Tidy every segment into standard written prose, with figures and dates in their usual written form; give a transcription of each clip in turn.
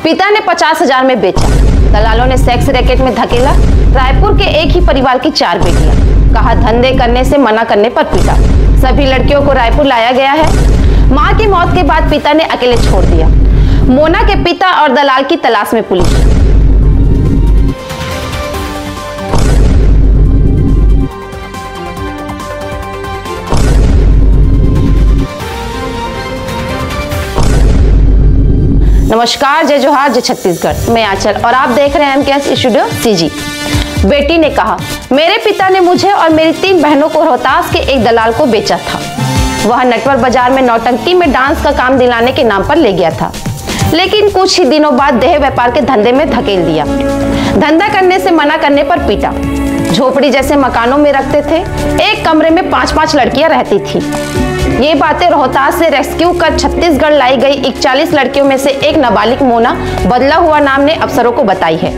पिता ने 50,000 में बेचा। दलालों ने सेक्स रैकेट में धकेला। रायपुर के एक ही परिवार की 4 बेटियां, कहा धंधे करने से मना करने पर पीटा। सभी लड़कियों को रायपुर लाया गया है। मां की मौत के बाद पिता ने अकेले छोड़ दिया। मोना के पिता और दलाल की तलाश में पुलिस। नमस्कार, जय जोहार, जय छत्तीसगढ़। मैं आंचल और आप देख रहे हैं एमकेएस स्टूडियो सीजी। बेटी ने कहा, मेरे पिता ने मुझे और मेरी 3 बहनों को रोहतास के एक दलाल को बेचा था। वह नटवर बाजार में नौटंकी में डांस का काम दिलाने के नाम पर ले गया था, लेकिन कुछ ही दिनों बाद देह व्यापार के धंधे में धकेल दिया। धंधा करने से मना करने पर पीटा। झोपड़ी जैसे मकानों में रखते थे। एक कमरे में 5-5 लड़कियां रहती थी। ये बातें रोहतास से रेस्क्यू कर छत्तीसगढ़ लाई गई 41 लड़कियों में से एक नाबालिग मोना बदला हुआ नाम ने अफसरों को बताई है।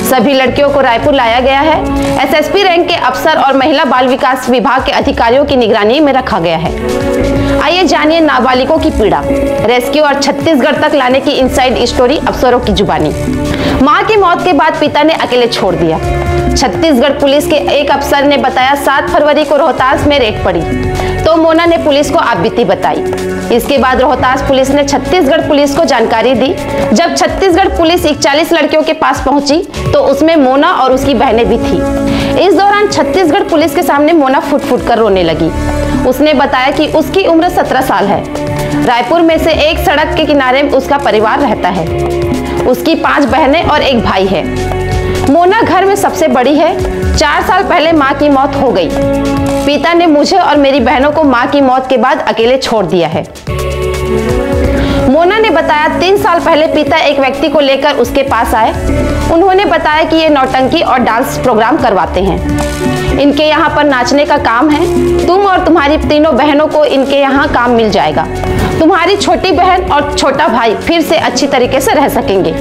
सभी लड़कियों को रायपुर लाया गया है। एसएसपी रैंक के अफसर और महिला बाल विकास विभाग के अधिकारियों की निगरानी में रखा गया है। आइए जानिए नाबालिगों की पीड़ा, रेस्क्यू और छत्तीसगढ़ तक लाने की इनसाइड स्टोरी अफसरों की जुबानी। मां की मौत के बाद पिता ने अकेले छोड़ दिया। छत्तीसगढ़ पुलिस के एक अफसर ने बताया 7 फरवरी को रोहतास में रेड पड़ी तो मोना ने पुलिस को आपबीती बताई। इसके बाद रोहतास पुलिस ने छत्तीसगढ़ पुलिस को जानकारी दी। जब छत्तीसगढ़ पुलिस 41 लड़कियों के पास पहुंची तो उसमें मोना और उसकी बहनें भी थी। इस दौरान छत्तीसगढ़ पुलिस के सामने मोना फुट फुट कर रोने लगी। उसने बताया कि उसकी उम्र 17 साल है। रायपुर में से एक सड़क के किनारे उसका परिवार रहता है। उसकी 5 बहनें और एक भाई है। मोना घर में सबसे बड़ी है। 4 साल पहले मां की मौत हो गई। पिता ने मुझे और मेरी बहनों को मां की मौत के बाद अकेले छोड़ दिया है। मोना ने बताया 3 साल पहले पिता एक व्यक्ति को लेकर उसके पास आए। उन्होंने बताया कि ये नौटंकी और डांस प्रोग्राम करवाते हैं। इनके यहाँ पर नाचने का काम है। तुम और तुम्हारी तीनों बहनों को इनके यहाँ काम मिल जाएगा। तुम्हारी छोटी बहन और छोटा भाई फिर से अच्छी तरीके से रह सकेंगे।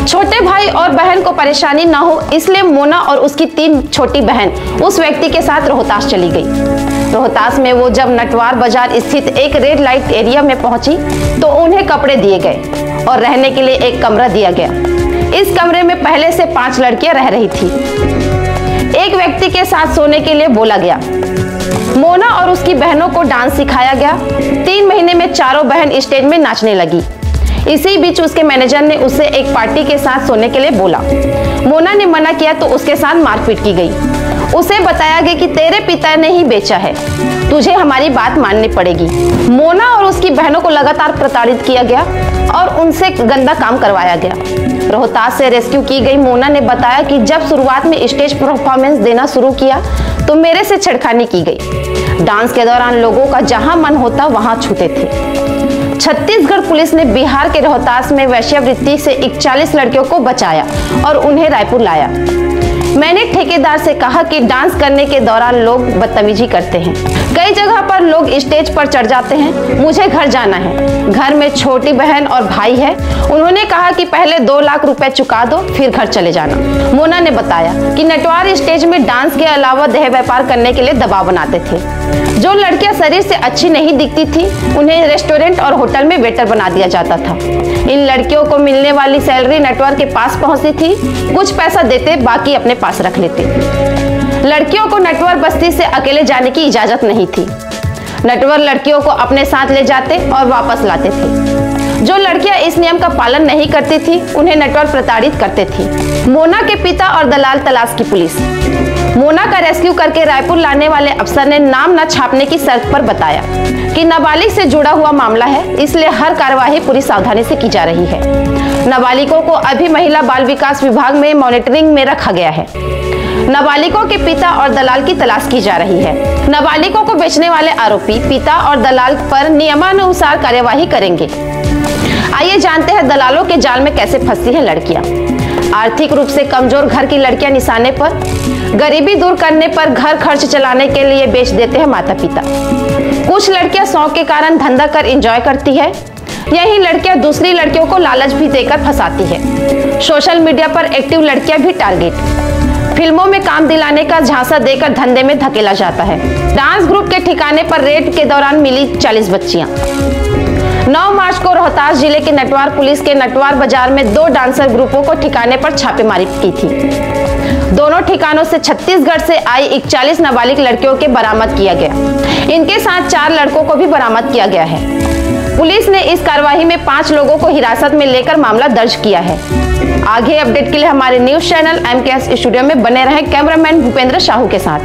छोटे भाई और बहन को परेशानी ना हो इसलिए मोना और उसकी 3 छोटी बहन उस व्यक्ति के साथ रोहतास चली गई। रोहतास में वो जब नटवर बाजार स्थित एक रेड लाइट एरिया में पहुंची तो उन्हें कपड़े दिए गए और रहने के लिए एक कमरा दिया गया। इस कमरे में पहले से 5 लड़कियां रह रही थी। एक व्यक्ति के साथ सोने के लिए बोला गया। मोना और उसकी बहनों को डांस सिखाया गया। 3 महीने में चारों बहन स्टेज में नाचने लगी। इसी बीच उसके मैनेजर ने उसे एक पार्टी के साथ सोने के लिए बोला। मोना ने मना किया तो उसके साथ मारपीट की गई। उसे बताया गया कि तेरे पिता ने ही बेचा है, तुझे हमारी बात माननी पड़ेगी। मोना और उसकी बहनों को लगातार प्रताड़ित किया गया और उनसे गंदा काम करवाया गया। रोहतास से रेस्क्यू की गई मोना ने बताया कि जब शुरुआत में स्टेज परफॉर्मेंस देना शुरू किया तो मेरे से छेड़खानी की गई। डांस के दौरान लोगों का जहां मन होता वहां छूते थे। छत्तीसगढ़ पुलिस ने बिहार के रोहतास में वेश्यावृत्ति से 41 लड़कियों को बचाया और उन्हें रायपुर लाया। मैंने ठेकेदार से कहा कि डांस करने के दौरान लोग बदतमीजी करते हैं। कई जगह पर लोग स्टेज पर चढ़ जाते हैं। मुझे घर जाना है। घर में छोटी बहन और भाई है। उन्होंने कहा कि पहले 2 लाख रुपए चुका दो फिर घर चले जाना। मोना ने बताया कि नटवर स्टेज में डांस के अलावा देह व्यापार करने के लिए दबाव बनाते थे। जो लड़कियां शरीर से अच्छी नहीं दिखती थी उन्हें रेस्टोरेंट और होटल में वेटर बना दिया जाता था। इन लड़कियों को मिलने वाली सैलरी नटवर के पास पहुंचती थी। कुछ पैसा देते, बाकी अपने पास रख लेते। लड़कियों को नटवर बस्ती से अकेले जाने की इजाजत नहीं थी। नटवर लड़कियों को अपने साथ ले जाते और वापस लाते थे। जो लड़कियां इस नियम का पालन नहीं करती थी उन्हें नटवर प्रताड़ित करते थे। मोना के पिता और दलाल तलाश की पुलिस। मोना का रेस्क्यू करके रायपुर लाने वाले अफसर ने नाम न छापने की शर्त पर बताया कि नाबालिग से जुड़ा हुआ मामला है, इसलिए हर कार्यवाही पूरी सावधानी से की जा रही है। नाबालिगों को अभी महिला बाल विकास विभाग में मॉनिटरिंग में रखा गया है। नाबालिगों के पिता और दलाल की तलाश की जा रही है। नाबालिगों को बेचने वाले आरोपी पिता और दलाल पर नियमानुसार कार्यवाही करेंगे। आइए जानते हैं दलालों के जाल में कैसे फंसती हैं लड़कियां। आर्थिक रूप से कमजोर घर की लड़कियां निशाने पर। गरीबी दूर करने पर घर खर्च चलाने के लिए बेच देते हैं माता पिता। कुछ लड़कियां शौक के कारण धंधा कर एंजॉय करती है। यही लड़कियां दूसरी लड़कियों को लालच भी देकर फंसाती है। सोशल मीडिया पर एक्टिव लड़कियां भी टारगेट। फिल्मों में काम दिलाने का झांसा देकर धंधे में धकेला जाता है। डांस ग्रुप के ठिकाने पर रेड के दौरान मिली 40 बच्चियां। 9 मार्च को रोहतास जिले के नटवार पुलिस के नटवार बाजार में 2 डांसर ग्रुपों को ठिकाने पर छापेमारी की थी। दोनों ठिकानों से छत्तीसगढ़ से आई 41 नाबालिग लड़कियों के बरामद किया गया। इनके साथ 4 लड़कों को भी बरामद किया गया है। पुलिस ने इस कार्रवाई में 5 लोगों को हिरासत में लेकर मामला दर्ज किया है। आगे अपडेट के लिए हमारे न्यूज चैनल MKS स्टूडियो में बने रहें। कैमरामैन भूपेंद्र साहू के साथ।